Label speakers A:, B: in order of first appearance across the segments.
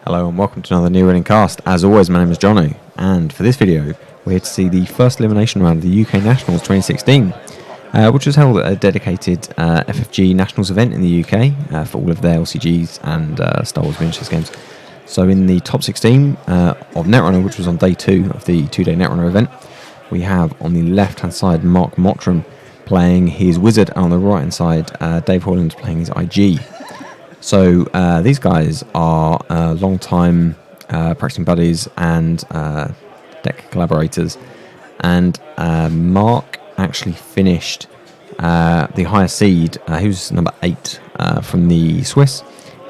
A: Hello and welcome to another new running cast. As always, my name is Johnny, and for this video we're here to see the first elimination round of the UK Nationals 2016, which was held at a dedicated FFG Nationals event in the UK for all of their LCGs and Star Wars miniatures games. So in the top 16 of Netrunner, which was on day 2 of the 2-day Netrunner event, we have on the left hand side Mark Mottram playing his Whizzard, and on the right hand side Dave Hoyland playing his IG. So these guys are long-time practicing buddies and deck collaborators, and Mark actually finished the higher seed. He was number 8 from the Swiss,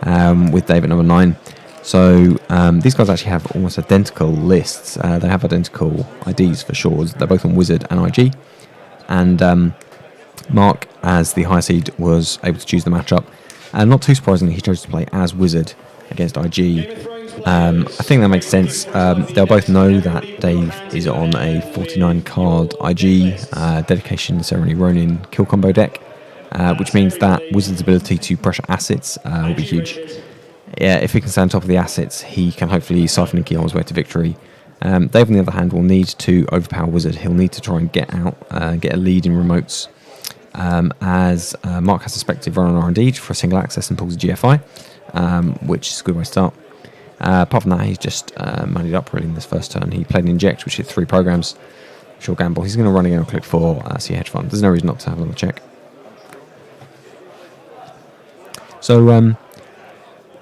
A: with Dave at number 9. So these guys actually have almost identical lists. They have identical IDs for sure. They're both on Whizzard and IG, and Mark, as the high seed, was able to choose the matchup. And not too surprisingly, he chose to play as Whizzard against IG. I think that makes sense. They'll both know that Dave is on a 49 card IG dedication ceremony Ronin kill combo deck, which means that Whizzard's ability to pressure assets will be huge. Yeah, if he can stay on top of the assets, he can hopefully siphon and keyhole his way to victory. Dave, on the other hand, will need to overpower Whizzard. He'll need to try and get out, get a lead in remotes. As Mark has a speculative run on R&D for a single access and pulls a GFI, which is a good way to start. Apart from that, he's just moneyed up really in this first turn. He played an Inject, which hit 3 programs. Sure gamble. He's going to run again on click 4, see hedge fund. There's no reason not to have another check. So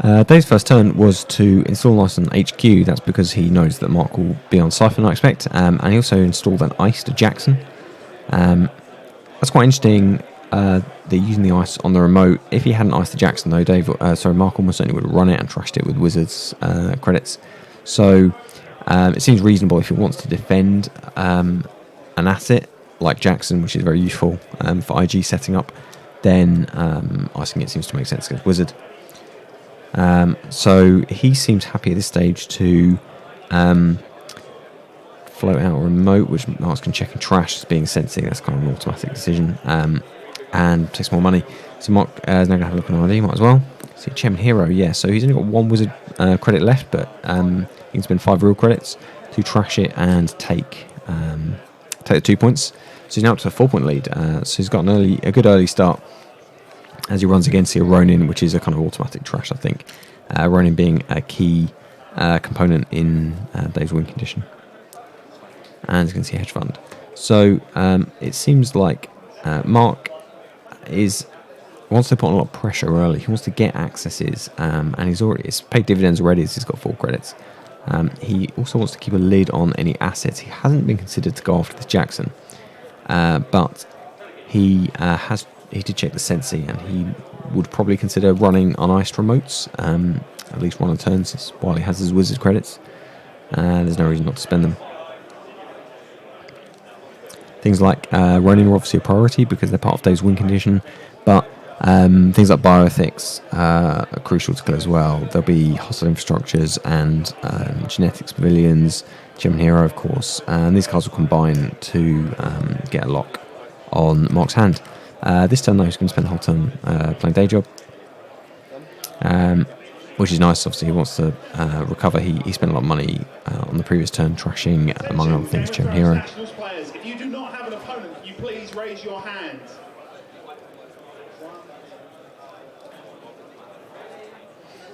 A: Dave's first turn was to install an ice on HQ. That's because he knows that Mark will be on Siphon, I expect. And he also installed an ice to Jackson. That's quite interesting. They're using the ice on the remote. If he hadn't iced the Jackson, though, Mark almost certainly would have run it and trashed it with Whizzard's credits. So it seems reasonable if he wants to defend an asset like Jackson, which is very useful for IG setting up, then icing it seems to make sense against Whizzard. So he seems happy at this stage to float out a remote, which Mark can check and trash as being sensing. That's kind of an automatic decision, and takes more money. So Mark is now going to have a look on ID, might as well. See, Chairman Hero, yeah, so he's only got 1 Whizzard credit left, but he can spend 5 real credits to trash it and take the 2 points. So he's now up to a 4-point lead, so he's got a good early start as he runs against a Ronin, which is a kind of automatic trash, I think. Ronin being a key component in Dave's win condition. And you can see hedge fund. So it seems like Mark wants to put on a lot of pressure early. He wants to get accesses, and he's paid dividends already, so he's got 4 credits. He also wants to keep a lid on any assets. He hasn't been considered to go after this Jackson, but he did check the Sensi, and he would probably consider running uniced remotes, at least 1 a turn, since while he has his Whizzard credits. There's no reason not to spend them. Things like Ronin are obviously a priority because they're part of Dave's win condition, but things like bioethics are crucial to kill as well. There'll be hostile infrastructures and genetics pavilions, Chairman Hero, of course, and these cards will combine to get a lock on Mark's hand. This turn, though, he's going to spend the whole turn playing Day Job, which is nice. Obviously, he wants to recover. He spent a lot of money on the previous turn trashing, among other things, Chairman Hero.
B: Please raise your hand.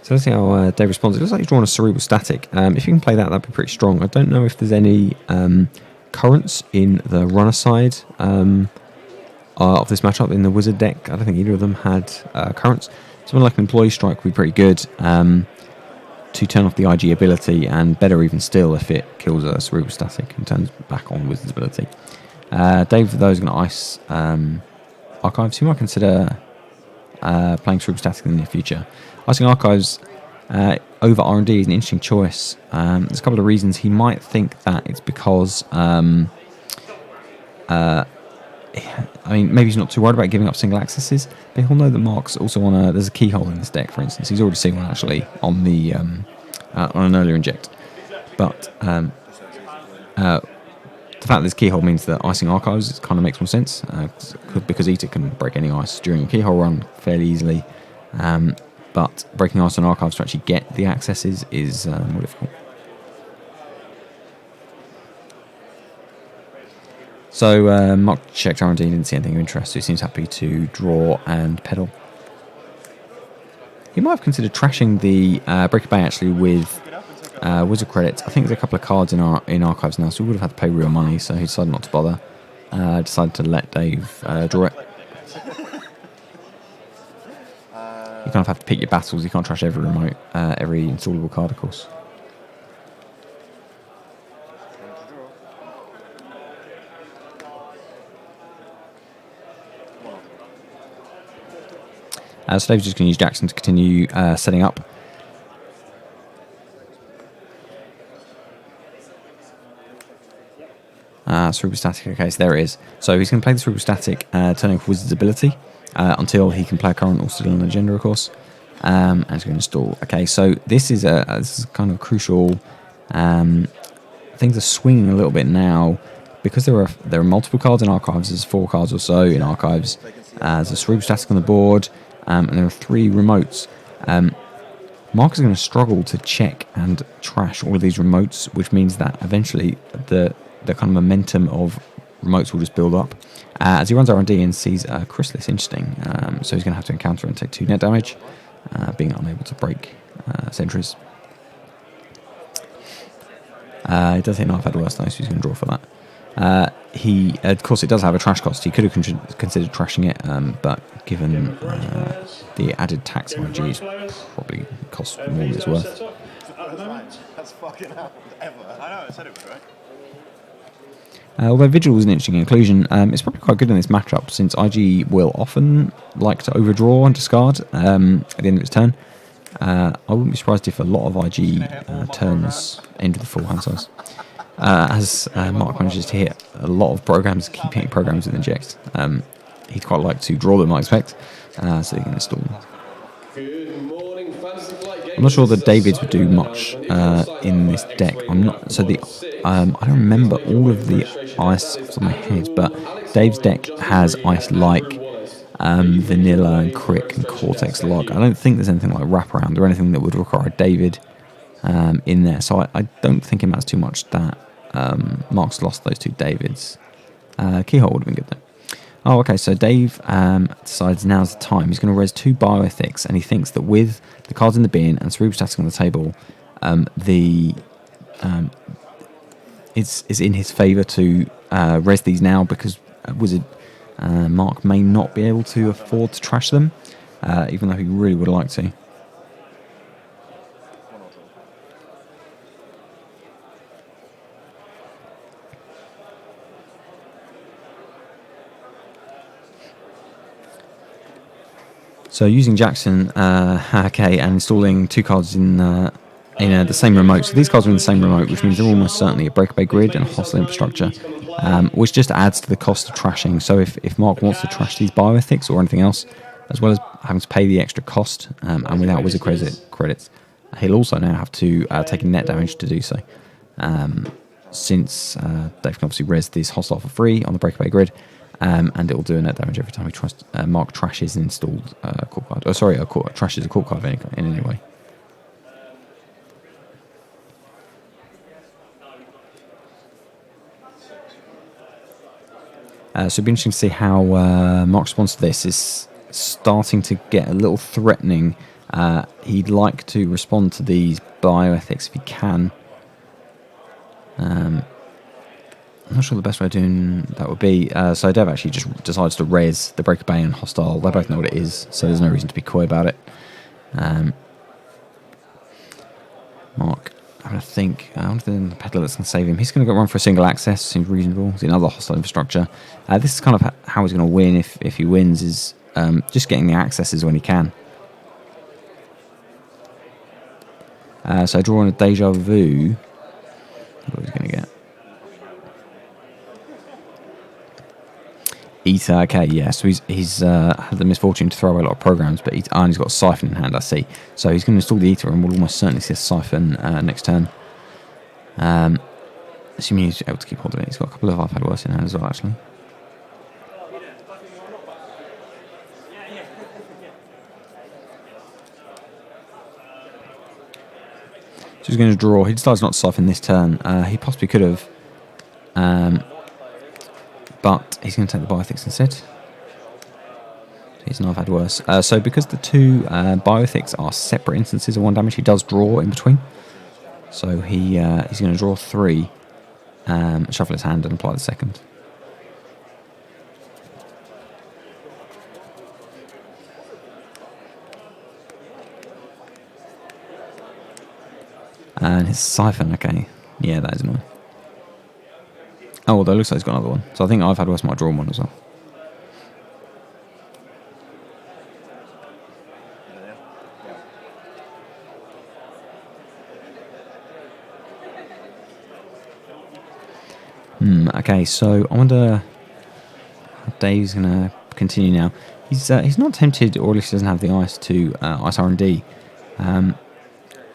A: So let's see how Dave responds. It looks like he's drawn a Cerebral Static. If you can play that, that'd be pretty strong. I don't know if there's any currents in the runner side of this matchup in the Whizzard deck. I don't think either of them had currents. Something like an Employee Strike would be pretty good to turn off the IG ability, and better even still if it kills a Cerebral Static and turns back on Whizzard's ability. Dave, though, is going to ice Archives. He might consider playing Cerebral Static in the near future. Icing Archives over R&D is an interesting choice. There's a couple of reasons. He might think that it's because maybe he's not too worried about giving up single accesses, but he'll know that Mark's also on there's a keyhole in this deck, for instance. He's already seen one actually on the on an earlier Inject. But the fact that this keyhole means that icing Archives kind of makes more sense, because Eater can break any ice during a keyhole run fairly easily. but breaking ice on archives to actually get the accesses is more difficult. So Mark checked R&D, didn't see anything of interest, so he seems happy to draw and pedal. He might have considered trashing the Breaker Bay actually with Whizzard credits. I think there's a couple of cards in archives now, so we would have had to pay real money, so he decided not to bother. Decided to let Dave draw it. You kind of have to pick your battles. You can't trash every remote, every installable card, of course. So Dave's just going to use Jackson to continue setting up. Cerebral Static, okay, so there it is. So he's going to play the Cerebral Static, turning off Wizard's ability until he can play a current or still an agenda, of course. And he's going to install. Okay, so this is kind of crucial. Things are swinging a little bit now because there are multiple cards in archives. There's 4 cards or so in archives. There's a Cerebral Static on the board, and there are 3 remotes. Mark is going to struggle to check and trash all of these remotes, which means that eventually the kind of momentum of remotes will just build up. As he runs R&D and sees Chrysalis, interesting. So he's going to have to encounter and take 2 net damage, being unable to break sentries. It does hit Knife had worse though, so he's going to draw for that. Of course, it does have a trash cost. He could have considered trashing it, but given the added tax on G's, probably costs more than it's worth.
B: That's fucking hell, ever. I know, I said it was right.
A: Although Vigil is an interesting inclusion, it's probably quite good in this matchup since IG will often like to overdraw and discard at the end of its turn. I wouldn't be surprised if a lot of IG turns end with the full hand size. As Mark manages to hit a lot of programs, keep hitting programs with inject. He'd quite like to draw them, I expect, so he can install them. I'm not sure that David's would do much in this deck. I don't remember all of the ice off the top of my head, but Dave's deck has ice like Vanilla and Crick and Cortex Log. I don't think there's anything like Wraparound or anything that would require David in there, so I don't think it matters too much that Mark's lost those 2 Davids. Keyhole would have been good though. Oh, okay, so Dave decides now's the time. He's going to res 2 bioethics, and he thinks that with the cards in the bin and Cerebral Static on the table, it's in his favour to res these now because Wizard Mark may not be able to afford to trash them, even though he really would like to. So using Jackson, okay, and installing 2 cards in the same remote. So these cards are in the same remote, which means they're almost certainly a breakaway grid and a hostile infrastructure, which just adds to the cost of trashing. So if Mark wants to trash these bioethics or anything else, as well as having to pay the extra cost, and without Wizard credits, he'll also now have to take a net damage to do so. Since Dave can obviously res this hostile for free on the breakaway grid, and it will do a net damage every time he tries to, Mark trashes an installed court card. Oh, sorry, trashes a court card in any way. So it'll be interesting to see how Mark responds to this. It's starting to get a little threatening. He'd like to respond to these bioethics if he can. I'm not sure the best way of doing that would be. So Dev actually just decides to res the Breaker Bay and Hostile. They both know what it is, so there's no reason to be coy about it. Mark, I'm going to think. I wonder if the Peddler that's going to save him. He's going to go run for a single access. Seems reasonable. It's another hostile infrastructure. This is kind of how he's going to win if he wins, is just getting the accesses when he can. So drawing a Deja Vu. What he's going to get? Ether, okay, yeah, so he's had the misfortune to throw away a lot of programs, but he's got a Siphon in hand, I see. So he's going to install the Ether, and we'll almost certainly see a Siphon next turn. Assuming he's able to keep hold of it. He's got a couple of I've had worse in hand as well, actually. So he's going to draw. He decides not to siphon this turn. He possibly could have. But he's going to take the Bioethics instead. He's not had worse. So because the two Bioethics are separate instances of 1 damage, he does draw in between. So he's going to draw 3, shuffle his hand and apply the second. And his siphon, okay. Yeah, that is annoying. Oh, although it looks like he's got another one. So I think I've had worse, might draw one as well. Okay, so I wonder how Dave's going to continue now. He's not tempted, or at least he doesn't have the ice to ice R&D.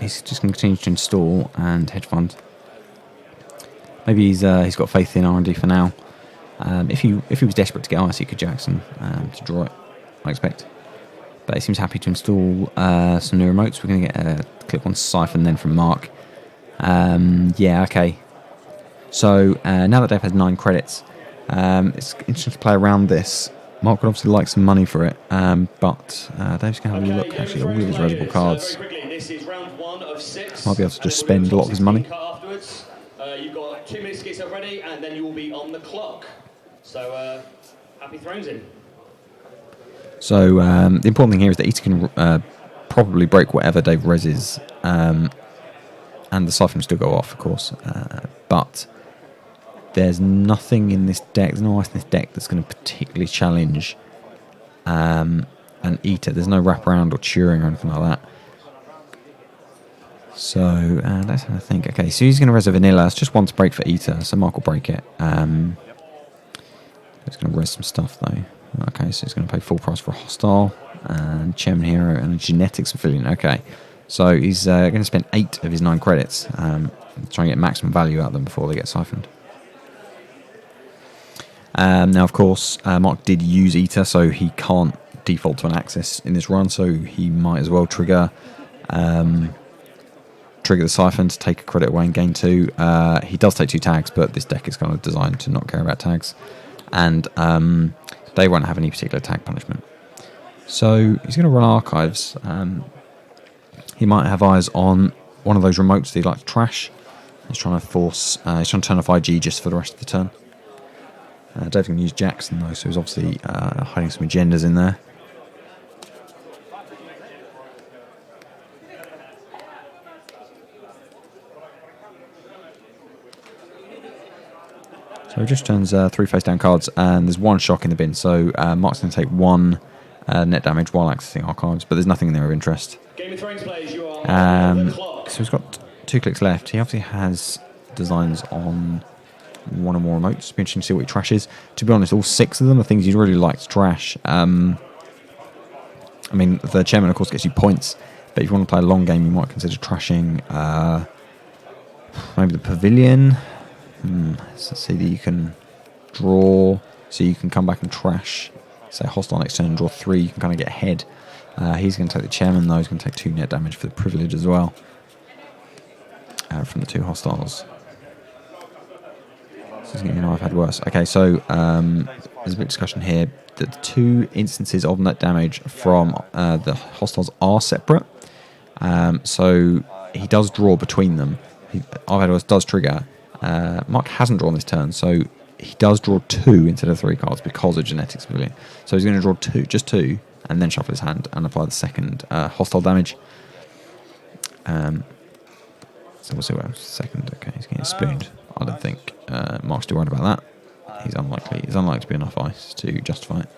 A: He's just going to continue to install and hedge fund. Maybe he's got faith in R&D for now. If he was desperate to get ice, he could Jackson to draw it, I expect. But he seems happy to install some new remotes. We're going to get a clip on siphon then from Mark. Yeah, okay. So now that Dave has 9 credits, it's interesting to play around this. Mark would obviously like some money for it, but Dave's going to have a look actually at all of his reservable cards. Might be able to just spend a lot of his money.
C: You've got 2 minutes to get yourself ready, and then you will be on the clock. So happy thrones in.
A: So the important thing here is that Eater can probably break whatever Dave reses, and the siphon will still go off, of course. But there's nothing in this deck, there's no ice in this deck that's going to particularly challenge an Eater. There's no wraparound or Turing or anything like that. So let's have a think. Okay, so he's going to res a vanilla. It's just one to break for Eater, so Mark will break it. He's going to res some stuff though. Okay, so he's going to pay full price for a hostile and Chairman Hero and a genetics affiliate. Okay, so he's going to spend 8 of his 9 credits, try and get maximum value out of them before they get siphoned. Now, of course, Mark did use Eater, so he can't default to an access in this run, so he might as well trigger the siphon to take a credit away and gain 2. He does take 2 tags, but this deck is kind of designed to not care about tags. And they won't have any particular tag punishment. So he's going to run archives. He might have eyes on one of those remotes that he likes to trash. He's trying to he's trying to turn off IG just for the rest of the turn. Dave's going to use Jackson though, so he's obviously hiding some agendas in there. So he just turns 3 face down cards, and there's 1 shock in the bin. So Mark's going to take 1 net damage while accessing archives, but there's nothing in there of interest.
C: Game of Thrones players, you are on the clock.
A: So he's got 2 clicks left. He obviously has designs on 1 or more remotes. It'll be interesting to see what he trashes. To be honest, all 6 of them are things you'd really like to trash. I mean, the chairman, of course, gets you points, but if you want to play a long game, you might consider trashing maybe the pavilion. So see that you can draw, so you can come back and trash, say hostile next turn and draw 3, you can kind of get ahead. He's going to take the chairman though, he's going to take 2 net damage for the privilege as well, from the 2 hostiles. So he's getting, I've had worse. Okay, so there's a bit of discussion here that the 2 instances of net damage from the hostiles are separate. So he does draw between them. I've had worse does trigger. Mark hasn't drawn this turn, so he does draw 2 instead of 3 cards because of genetics pavilion. So he's going to draw 2, just 2, and then shuffle his hand and apply the second hostile damage. So we'll see what happens. Second, okay, he's getting spooned. I don't think Mark's too worried about that. He's unlikely. He's unlikely to be enough ice to justify it.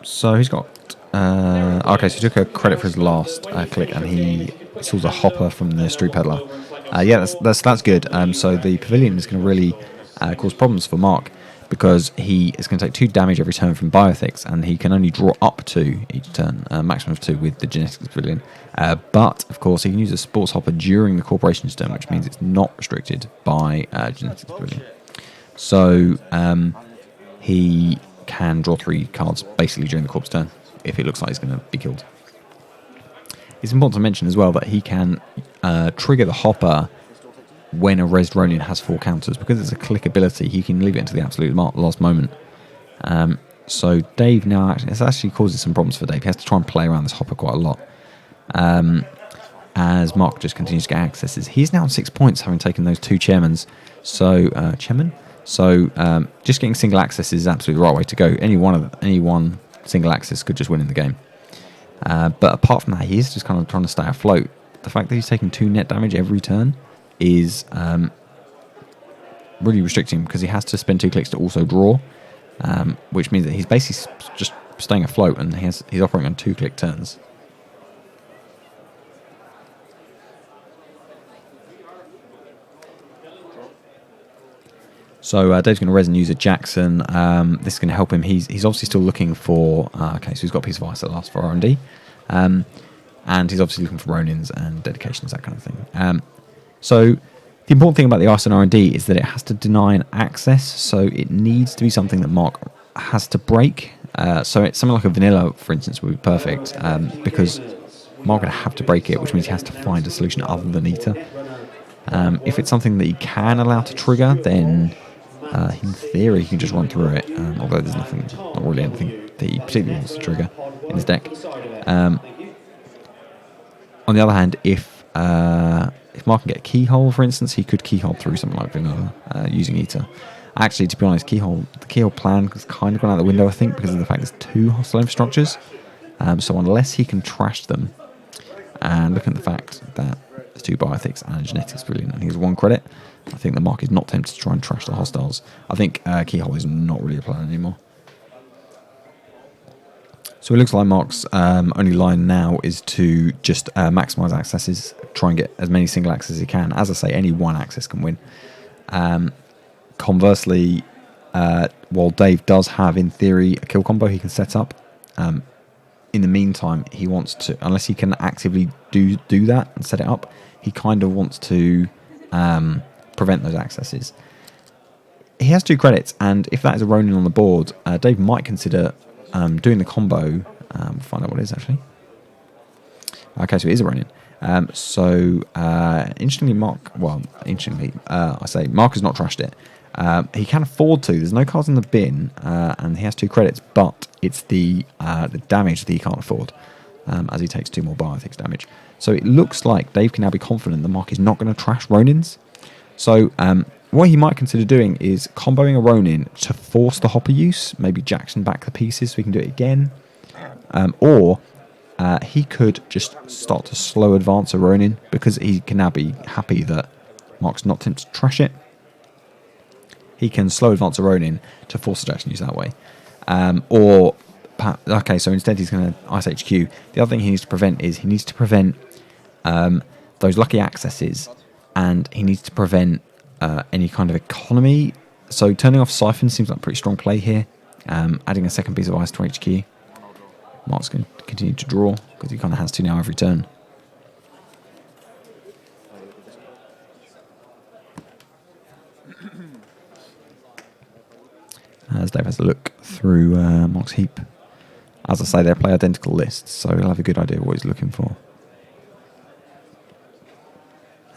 A: So he's got. Okay, so he took a credit for his last click, and he installs a hopper from the street peddler. Yeah, that's good. So the pavilion is going to really cause problems for Mark, because he is going to take 2 damage every turn from Bioethics, and he can only draw up 2 each turn, maximum of 2 with the genetics pavilion. But of course, he can use a sports hopper during the corporation's turn, which means it's not restricted by genetics pavilion. So he can draw 3 cards basically during the corpse turn if it looks like he's going to be killed. It's important to mention as well that he can trigger the hopper when a Res Ronin has 4 counters. Because it's a click ability, he can leave it until the absolute last moment. So Dave now, it's actually causing some problems for Dave. He has to try and play around this hopper quite a lot. As Mark just continues to get accesses. He's now on 6 points, having taken those 2 chairmans. So, just getting single access is absolutely the right way to go. Any one single access could just win in the game. But apart from that, he is just kind of trying to stay afloat. The fact that he's taking 2 net damage every turn is really restricting, because he has to spend 2 clicks to also draw, which means that he's basically just staying afloat, and he's operating on 2-click turns. So Dave's going to res and use a Jackson. This is going to help him. He's obviously still looking for... okay, so he's got a piece of ice at last for R&D. And he's obviously looking for Ronins and dedications, that kind of thing. So the important thing about the ice and R&D is that it has to deny an access. So it needs to be something that Mark has to break. So it's something like a vanilla, for instance, would be perfect. Because Mark would have to break it, which means he has to find a solution other than Eater. If it's something that he can allow to trigger, then... in theory, he can just run through it, although there's not really anything that he particularly wants to trigger in his deck. On the other hand, if Mark can get a Keyhole, for instance, he could Keyhole through something like Vanilla using Eater. Actually, to be honest, the Keyhole plan has kind of gone out the window, I think, because of the fact there's 2 hostile infrastructures. So unless he can trash them, and look at the fact that there's 2 bioethics and a genetics brilliant, and he has 1 credit, I think the Mark is not tempted to try and trash the hostiles. I think Keyhole is not really a plan anymore. So it looks like Mark's only line now is to just maximise accesses, try and get as many single accesses as he can. As I say, any 1 access can win. Conversely, while Dave does have, in theory, a kill combo he can set up, in the meantime, he wants to, unless he can actively do that and set it up, he kind of wants to... prevent those accesses. He has 2 credits, and if that is a Ronin on the board, Dave might consider doing the combo. We'll find out what it is, actually. Okay, so it is a Ronin. Interestingly, Mark has not trashed it. He can afford to. There's no cards in the bin, and he has 2 credits, but it's the damage that he can't afford, as he takes 2 more bioethics damage. So it looks like Dave can now be confident that Mark is not going to trash Ronins. So what he might consider doing is comboing a Ronin to force the hopper use, maybe Jackson back the pieces so he can do it again. Or he could just start to slow advance a Ronin, because he can now be happy that Mark's not tempted to trash it. He can slow advance a Ronin to force the Jackson use that way. Okay, so instead he's going to Ice HQ. The other thing he needs to prevent is those lucky accesses, and he needs to prevent any kind of economy. So turning off Siphon seems like a pretty strong play here. Adding a second piece of ice to HQ. Mark's going to continue to draw, because he kind of has to now every turn. As Dave has a look through Mark's heap. As I say, they play identical lists, so he'll have a good idea of what he's looking for.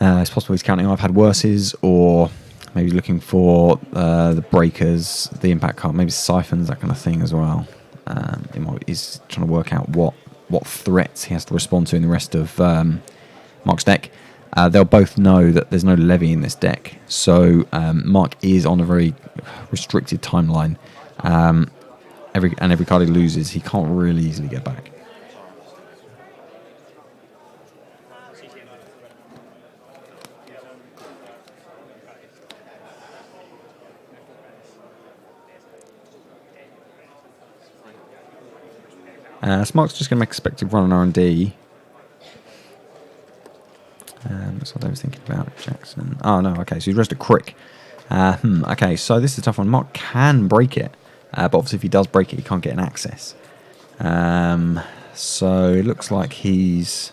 A: It's possible he's counting I've had worses, or maybe looking for the breakers, the impact card, maybe siphons, that kind of thing as well. He's trying to work out what threats he has to respond to in the rest of Mark's deck. They'll both know that there's no levy in this deck, so Mark is on a very restricted timeline. Every card he loses, he can't really easily get back. So Mark's just going to make a speculative run on R&D. That's what I was thinking about. Jackson. Oh, no, okay, so he's rested Crick. Okay, so this is a tough one. Mark can break it, but obviously if he does break it, he can't get an access. So it looks like he's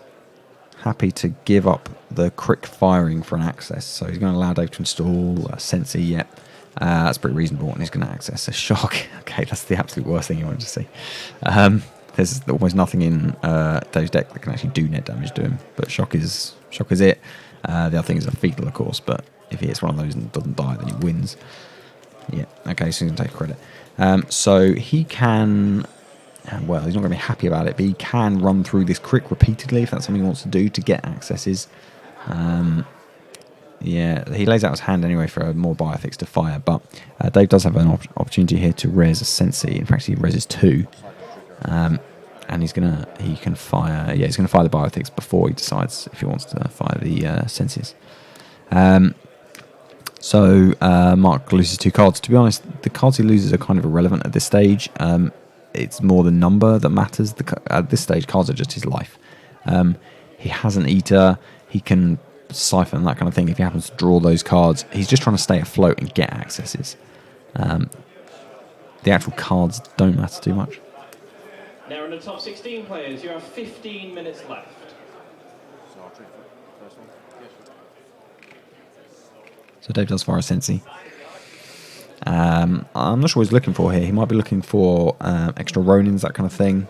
A: happy to give up the Crick firing for an access. So he's going to allow Dave to install Sensi, yet. That's pretty reasonable, and he's going to access a shock. Okay, that's the absolute worst thing you want to see. There's almost nothing in Dave's deck that can actually do net damage to him, but shock is it. The other thing is a fetal, of course, but if he hits one of those and doesn't die, then he wins. Yeah, okay, so he's going to take credit. So he can... Well, he's not going to be happy about it, but he can run through this crick repeatedly if that's something he wants to do to get accesses. Yeah, he lays out his hand anyway for a more bioethics to fire, but Dave does have an opportunity here to res a Sensi. In fact, he reses 2. And he can fire... Yeah, he's going to fire the bioethics before he decides if he wants to fire the Senses. So Mark loses 2 cards. To be honest, the cards he loses are kind of irrelevant at this stage. It's more the number that matters. At this stage, cards are just his life. He has an Eater. He can siphon, that kind of thing. If he happens to draw those cards, he's just trying to stay afloat and get accesses. The actual cards don't matter too much.
C: Now in the top 16 players, you have 15 minutes left.
A: So Dave does fire a Sensi. I'm not sure what he's looking for here. He might be looking for extra Ronins, that kind of thing.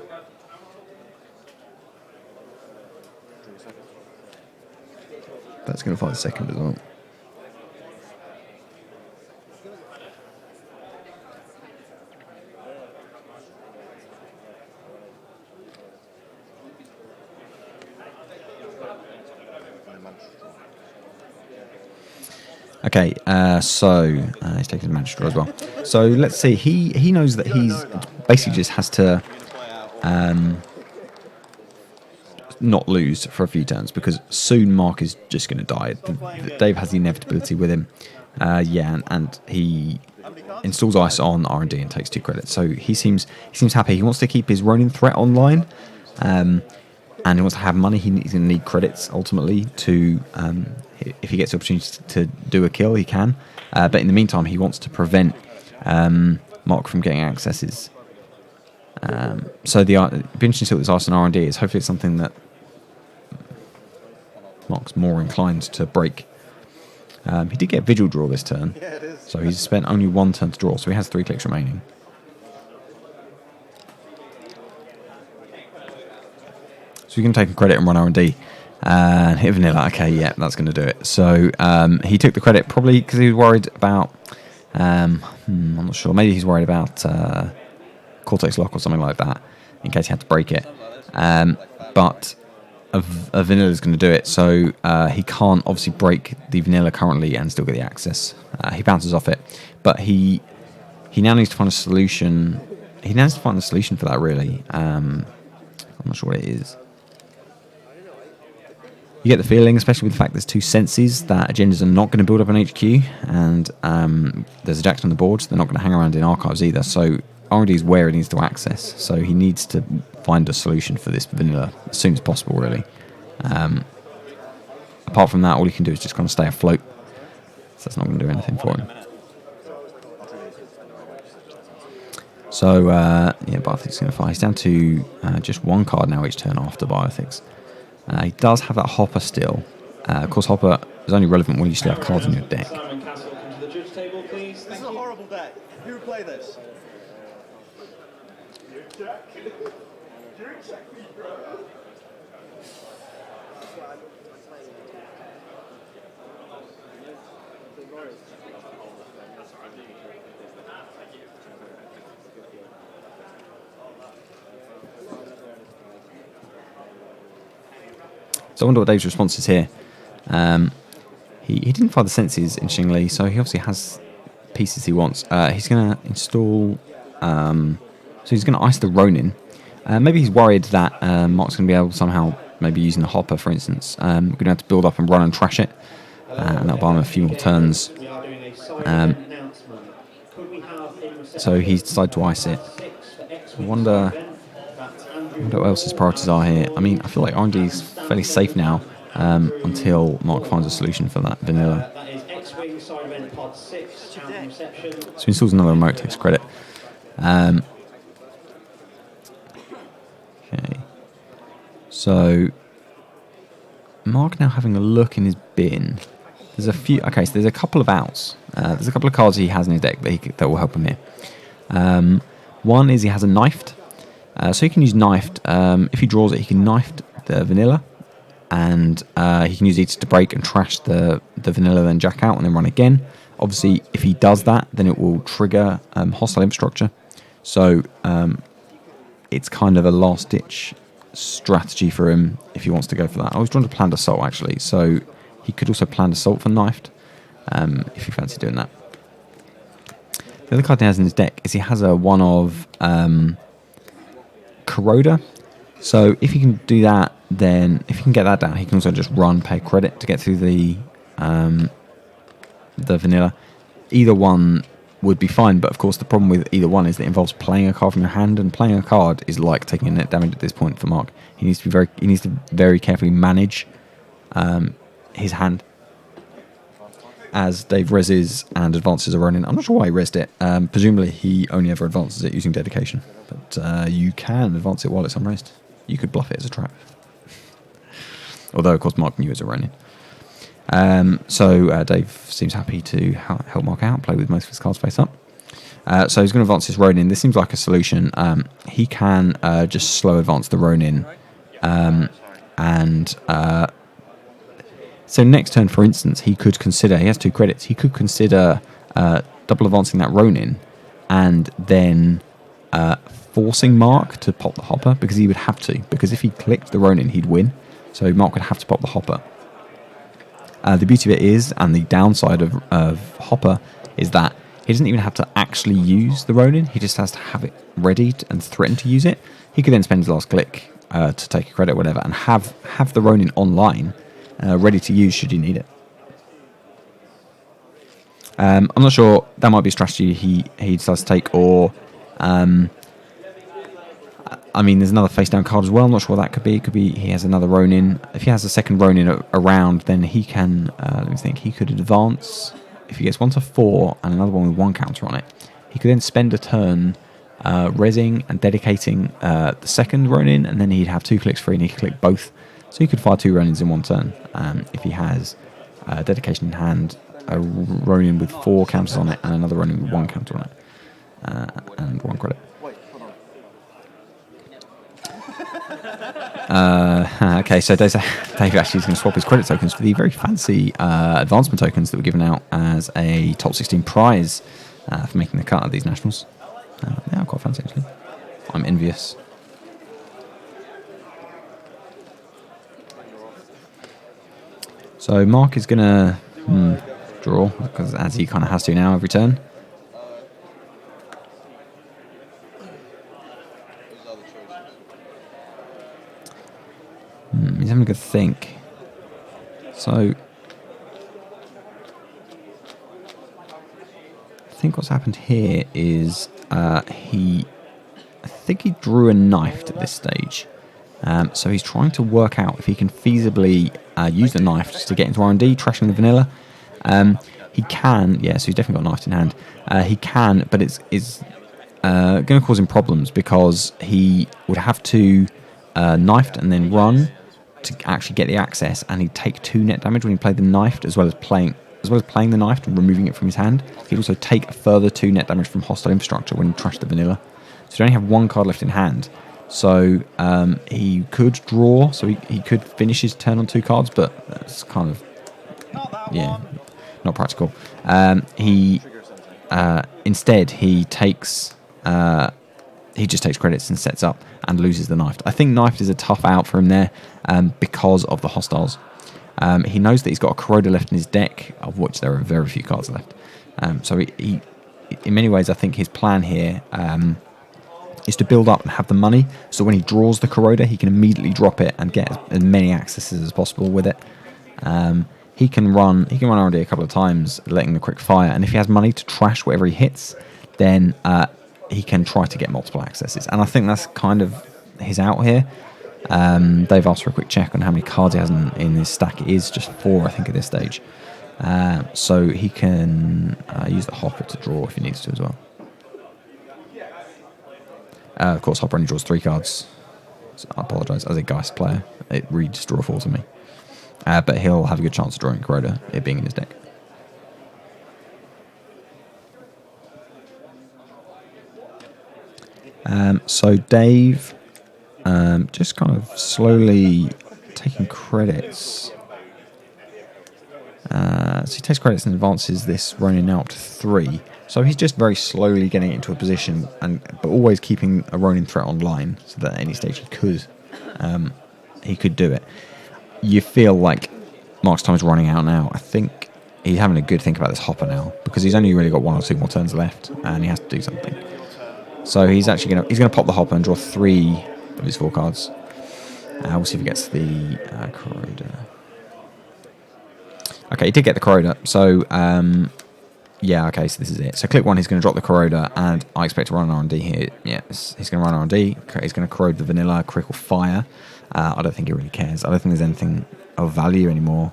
A: That's going to fire the second as well. Okay, so he's taking the Magister as well. So let's see. He knows that he's basically just has to not lose for a few turns, because soon Mark is just going to die. Dave has the inevitability with him. Yeah, and he installs ice on R&D and takes 2 credits. So he seems happy. He wants to keep his Ronin threat online, and he wants to have money. He's going to need credits ultimately to, if he gets the opportunity to do a kill, he can. But in the meantime, he wants to prevent Mark from getting accesses. So be interesting to see what this ice on R&D is. Hopefully it's something that Mark's more inclined to break. He did get Vigil draw this turn, so he's spent only 1 turn to draw, so he has 3 clicks remaining. So you can take a credit and run R&D and hit Vanilla. Okay, yeah, that's going to do it. So he took the credit probably because he was worried about... I'm not sure. Maybe he's worried about Cortex Lock or something like that in case he had to break it. But a Vanilla is going to do it. So he can't obviously break the Vanilla currently and still get the access. He bounces off it. But he now needs to find a solution. He now needs to find a solution for that, really. I'm not sure what it is. You get the feeling, especially with the fact there's 2 senses, that agendas are not going to build up an HQ, and there's a Jackson on the board, so they're not going to hang around in archives either. So R&D is where it needs to access, so he needs to find a solution for this Vanilla as soon as possible, really. Apart from that, all he can do is just kind of stay afloat, so that's not going to do anything for him. So, yeah, Bioethic's is going to fire. He's down to just 1 card now each turn after Bioethics. He does have that Hopper still. Of course, Hopper is only relevant when you still have cards in your deck.
B: This is a horrible deck. Who would play this?
A: So I wonder what Dave's response is here. He didn't fire the senses, interestingly, so he obviously has pieces he wants. He's going to install... so he's going to ice the Ronin. Maybe he's worried that Mark's going to be able to somehow, maybe using a Hopper, for instance, going to have to build up and run and trash it. And that'll buy him a few more turns. So he's decided to ice it. I wonder what else his priorities are here. I mean, I feel like R&D is fairly safe now until Mark finds a solution for that Vanilla. So he installs another remote, takes credit. Okay. So Mark now having a look in his bin. there's a few. Okay, so there's a couple of outs. There's a couple of cards he has in his deck that will help him here. One is he has a knifed, so he can use knifed. If he draws it, he can knifed the vanilla, and he can use it to break and trash the vanilla, then jack out and then run again. Obviously, if he does that, then it will trigger hostile infrastructure. So it's kind of a last-ditch strategy for him if he wants to go for that. I was drawn to planned assault actually, so he could also planned assault for knifed if you fancy doing that. The other card he has in his deck is he has a one of Corroder. So if he can do that, then if he can get that down, he can also just run, pay credit to get through the vanilla. Either one would be fine, but of course the problem with either one is that it involves playing a card from your hand, and playing a card is like taking a net damage at this point for Mark. He needs to very carefully manage his hand. As Dave reses and advances a Ronin. I'm not sure why he resed it. Presumably he only ever advances it using dedication, but you can advance it while it's unresed. You could bluff it as a trap. Although of course Mark knew it was a Ronin. So Dave seems happy to help Mark out, play with most of his cards face up. So he's going to advance his Ronin. This seems like a solution. He can just slow advance the Ronin. So next turn, for instance, he could consider, he has 2 credits, he could consider double advancing that Ronin and then forcing Mark to pop the hopper, because he would have to, because if he clicked the Ronin, he'd win. So Mark would have to pop the hopper. The beauty of it is, and the downside of Hopper, is that he doesn't even have to actually use the Ronin. He just has to have it ready and threaten to use it. He could then spend his last click to take a credit, whatever, and have the Ronin online, ready to use should you need it. I'm not sure. That might be a strategy he decides to take, or I mean, there's another face down card as well. I'm not sure what that could be. It could be he has another Ronin. If he has a second Ronin around, then he can, let me think, he could advance. If he gets 1 to 4 and another one with 1 counter on it, he could then spend a turn resing and dedicating the second Ronin, and then he'd have 2 clicks free and he could click both. So he could fire 2 Ronins in 1 turn if he has dedication in hand, a Ronin with 4 counters on it and another Ronin with 1 counter on it, and 1 credit. Okay, so Dave actually is going to swap his credit tokens for the very fancy advancement tokens that were given out as a top 16 prize for making the cut of these nationals. They are quite fancy actually. I'm envious. So Mark is going to draw, because as he kind of has to now every turn. He's having a good think. So I think what's happened here is I think he drew a knife at this stage. So he's trying to work out if he can feasibly use the knife just to get into R&D, trashing the vanilla. He can, yeah, so he's definitely got a knife in hand. He can, but it's going to cause him problems, because he would have to knifed and then run to actually get the access, and he'd take 2 net damage when he played the knifed, as well as playing the knifed and removing it from his hand. He'd also take a further 2 net damage from hostile infrastructure when he trashed the vanilla. So he only have 1 card left in hand. So he could draw, so he could finish his turn on 2 cards, but that's kind of, yeah, not practical. Instead he takes he just takes credits and sets up and loses the knifed. I think knifed is a tough out for him there because of the hostiles. He knows that he's got a Corroder left in his deck, of which there are very few cards left. So he in many ways, I think his plan here is to build up and have the money, so when he draws the Corroder, he can immediately drop it and get as many accesses as possible with it. He can run R&D a couple of times, letting the quick fire, and if he has money to trash whatever he hits, then he can try to get multiple accesses. And I think that's kind of his out here. They've asked for a quick check on how many cards he has in his stack. It is just 4, I think, at this stage. So he can use the Hopper to draw if he needs to as well. Of course, Hopper only draws 3 cards. So I apologise. As a Geist player, it reads draw 4 to me. but he'll have a good chance of drawing Corroder, it being in his deck. So Dave, just kind of slowly taking credits. So he takes credits and advances this Ronin now up to 3. So he's just very slowly getting into a position, but always keeping a Ronin threat online, so that at any stage he could do it. You feel like Mark's time is running out now. I think he's having a good think about this hopper now, because he's only really got 1 or 2 more turns left, and he has to do something. So he's actually gonna pop the hopper and draw 3 of his 4 cards. We'll see if he gets the Corroder. Okay, he did get the Corroder. So yeah, okay, so this is it. So click 1, he's going to drop the Corroder, and I expect to run an R&D here. Yes, he's going to run R&D. He's going to corrode the vanilla, critical fire. I don't think he really cares. I don't think there's anything of value anymore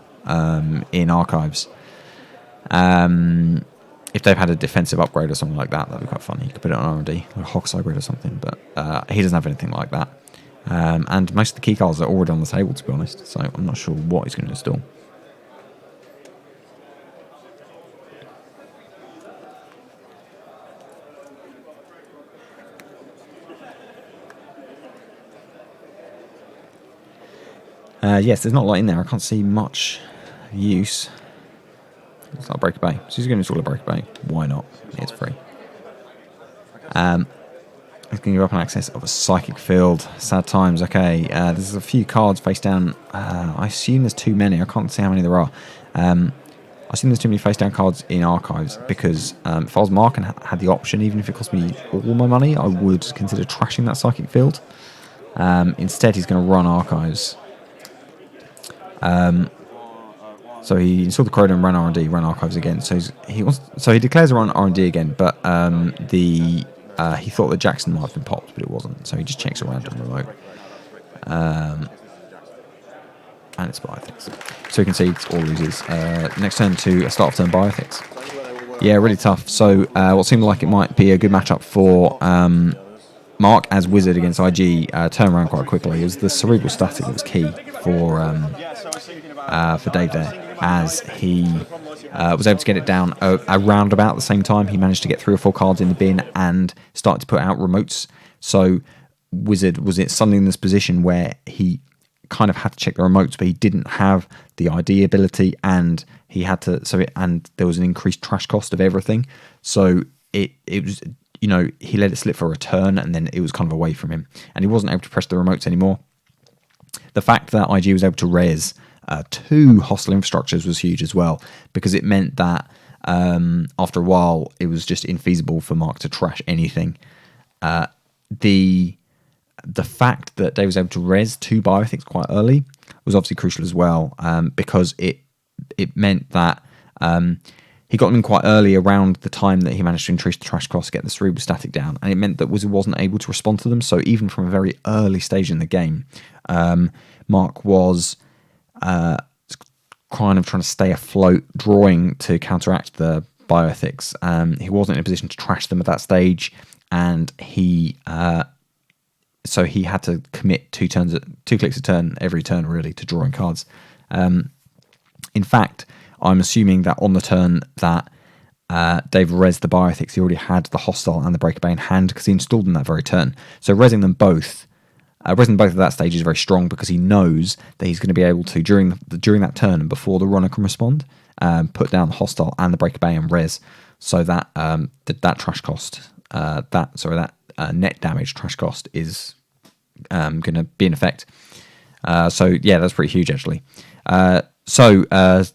A: in archives. If they've had a defensive upgrade or something like that, that'd be quite funny. You could put it on R&D, or a Hox upgrade or something, but he doesn't have anything like that. And most of the key cards are already on the table, to be honest, so I'm not sure what he's going to install. Yes, there's not a lot in there. I can't see much use. It's not a Breaker Bay. So he's going to install a Breaker Bay. Why not? It's free. He's going to give up an access of a Psychic Field. Sad times. Okay, there's a few cards face down. I assume there's too many. I can't see how many there are. I assume there's too many face down cards in archives, because if I was Mark and had the option, even if it cost me all my money, I would consider trashing that Psychic Field. Instead, he's going to run archives. So he installed the Corroder and ran R&D, ran archives again. So he declares a run R&D again, but he thought that Jackson might have been popped, but it wasn't. So he just checks around on the remote, and it's Bioethics. So he concedes or loses. Next turn to a start of turn Bioethics. Yeah, really tough. So what seemed like it might be a good matchup for Mark as Whizzard against IG turned around quite quickly. It was the cerebral static that was key for Dave there, as he was able to get it down around about the same time. He managed to get 3 or 4 cards in the bin and start to put out remotes. So Whizzard was suddenly in this position where he kind of had to check the remotes, but he didn't have the ID ability, and he had to. And there was an increased trash cost of everything. So it was. He let it slip for a turn, and then it was kind of away from him, and he wasn't able to press the remotes anymore. The fact that IG was able to res 2 hostile infrastructures was huge as well, because it meant that after a while it was just infeasible for Mark to trash anything. The fact that Dave was able to res 2 bioethics quite early was obviously crucial as well, because it meant that he got them in quite early, around the time that he managed to increase the trash cost, get the cerebral static down, and it meant that Whizzard wasn't able to respond to them. So even from a very early stage in the game, Mark was kind of trying to stay afloat, drawing to counteract the bioethics. He wasn't in a position to trash them at that stage, and so he had to commit 2 clicks a turn every turn, really, to drawing cards. In fact, I'm assuming that on the turn that Dave res the bioethics, he already had the hostile and the Breaker Bay in hand, because he installed them that very turn. So resing them both at that stage is very strong, because he knows that he's going to be able to, during that turn and before the runner can respond, put down the hostile and the Breaker Bay and res, so that that trash cost, that net damage trash cost is going to be in effect. So yeah, that's pretty huge actually. So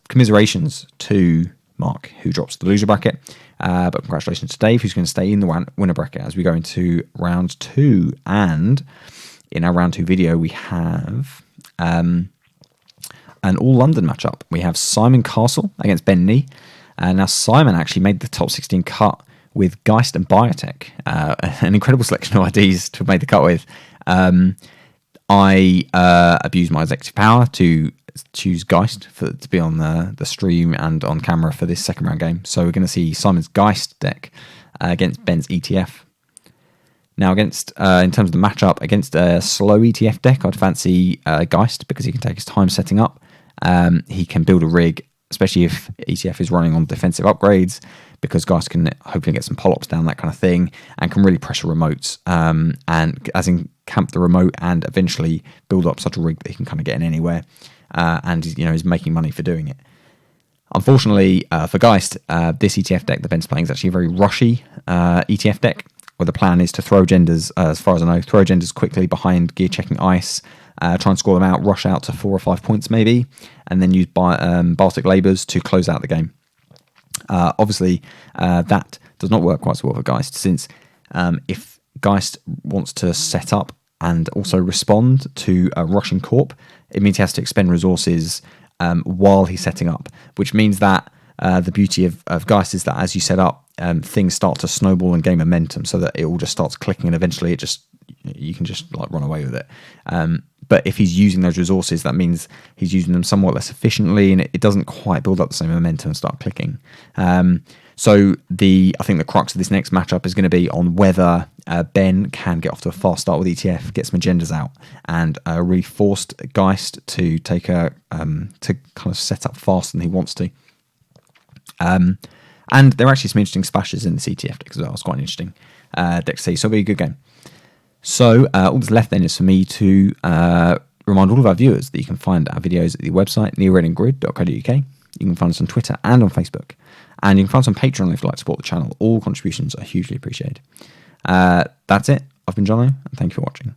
A: commiserations to Mark, who drops the loser bracket, but congratulations to Dave, who's going to stay in the winner bracket as we go into round 2. And in our round 2 video, we have an all London matchup. We have Simon Castle against Ben Nee. Now Simon actually made the top 16 cut with Geist and Biotech, an incredible selection of IDs to have made the cut with. I abused my executive power to choose Geist to be on the stream and on camera for this second round game. So we're going to see Simon's Geist deck against Ben's ETF. Now, in terms of the matchup, against a slow ETF deck, I'd fancy Geist, because he can take his time setting up, He can build a rig, especially if ETF is running on defensive upgrades, because guys can hopefully get some polyps down, that kind of thing, and can really pressure remotes, and as in camp the remote and eventually build up such a rig that he can kind of get in anywhere, and is making money for doing it. Unfortunately for Geist, this ETF deck that Ben's playing is actually a very rushy ETF deck, where the plan is to throw genders, as far as I know, throw genders quickly behind gear checking ice, try and score them out, rush out to 4 or 5 points maybe, and then use Baltic Labours to close out the game. Obviously, that does not work quite so well for Geist, since if Geist wants to set up and also respond to a rushing corp, it means he has to expend resources while he's setting up, which means that the beauty of Geist is that as you set up, things start to snowball and gain momentum, so that it all just starts clicking, and eventually you can just like run away with it. But if he's using those resources, that means he's using them somewhat less efficiently, and it doesn't quite build up the same momentum and start clicking. So I think the crux of this next matchup is going to be on whether Ben can get off to a fast start with ETF, get some agendas out, and really forced Geist to take to kind of set up faster than he wants to. And there are actually some interesting splashes in this ETF deck as well. It's quite an interesting deck to see, so it'll be a good game. So all that's left then is for me to remind all of our viewers that you can find our videos at the website neoredinggrid.co.uk. You can find us on Twitter and on Facebook, and you can find us on Patreon if you'd like to support the channel. All contributions are hugely appreciated. That's it. I've been Jono, and thank you for watching.